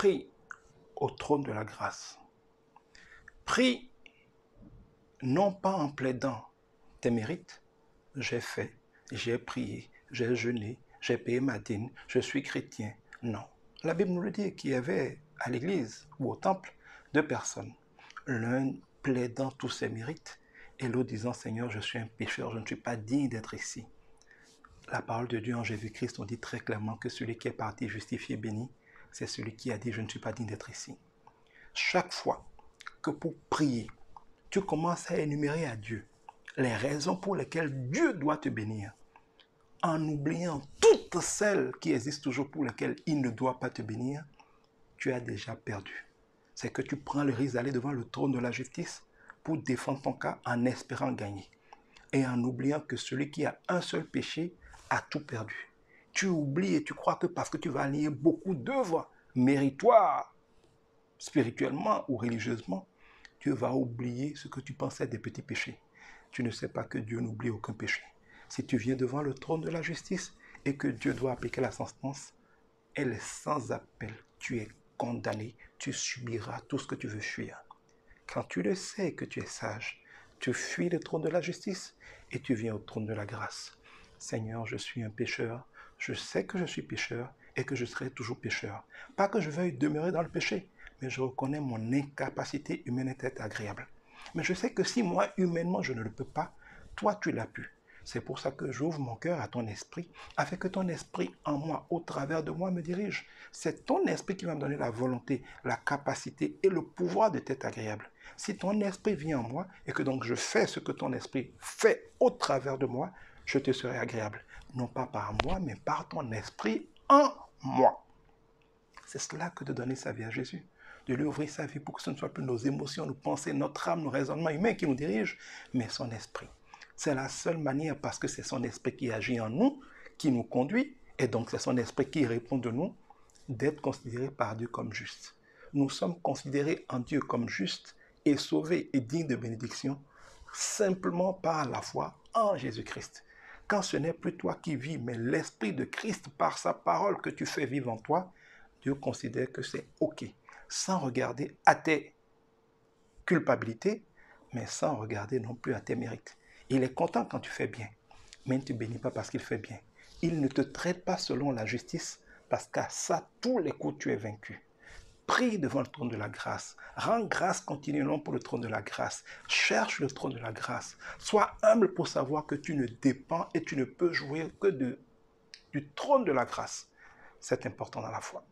prie au trône de la grâce. Prie non pas en plaidant tes mérites. J'ai fait, j'ai prié, j'ai jeûné, j'ai payé ma dîme, je suis chrétien. Non. La Bible nous le dit qu'il y avait à l'église ou au temple 2 personnes. L'un plaidant tous ses mérites et l'autre disant, Seigneur, je suis un pécheur, je ne suis pas digne d'être ici. La parole de Dieu en Jésus-Christ, on dit très clairement que celui qui est parti justifié, béni, c'est celui qui a dit, je ne suis pas digne d'être ici. Chaque fois que pour prier, tu commences à énumérer à Dieu les raisons pour lesquelles Dieu doit te bénir, en oubliant toutes celles qui existent toujours pour lesquelles il ne doit pas te bénir, tu as déjà perdu. C'est que tu prends le risque d'aller devant le trône de la justice pour défendre ton cas en espérant gagner et en oubliant que celui qui a un seul péché a tout perdu. Tu oublies et tu crois que parce que tu vas aligner beaucoup d'œuvres méritoires, spirituellement ou religieusement, tu vas oublier ce que tu pensais des petits péchés. Tu ne sais pas que Dieu n'oublie aucun péché. Si tu viens devant le trône de la justice et que Dieu doit appliquer la sentence, elle est sans appel. Tu es condamné, tu subiras tout ce que tu veux fuir. Quand tu le sais que tu es sage, tu fuis le trône de la justice et tu viens au trône de la grâce. Seigneur, je suis un pécheur, je sais que je suis pécheur et que je serai toujours pécheur. Pas que je veuille demeurer dans le péché, mais je reconnais mon incapacité humaine d'être agréable. Mais je sais que si moi, humainement, je ne le peux pas, toi, tu l'as pu. C'est pour ça que j'ouvre mon cœur à ton esprit, afin que ton esprit en moi, au travers de moi, me dirige. C'est ton esprit qui va me donner la volonté, la capacité et le pouvoir de t'être agréable. Si ton esprit vient en moi et que donc je fais ce que ton esprit fait au travers de moi, je te serai agréable. Non pas par moi, mais par ton esprit en moi. C'est cela que de donner sa vie à Jésus. De lui ouvrir sa vie pour que ce ne soit plus nos émotions, nos pensées, notre âme, nos raisonnements humains qui nous dirigent, mais son esprit. C'est la seule manière parce que c'est son esprit qui agit en nous, qui nous conduit, et donc c'est son esprit qui répond de nous, d'être considérés par Dieu comme justes. Nous sommes considérés en Dieu comme justes et sauvés et dignes de bénédiction simplement par la foi en Jésus-Christ. Quand ce n'est plus toi qui vis, mais l'Esprit de Christ par sa parole que tu fais vivre en toi, Dieu considère que c'est OK, sans regarder à tes culpabilités, mais sans regarder non plus à tes mérites. Il est content quand tu fais bien, mais il ne te bénit pas parce qu'il fait bien. Il ne te traite pas selon la justice, parce qu'à ça, tous les coups, tu es vaincu. Prie devant le trône de la grâce. Rends grâce continuellement pour le trône de la grâce. Cherche le trône de la grâce. Sois humble pour savoir que tu ne dépends et tu ne peux jouir que du trône de la grâce. C'est important dans la foi.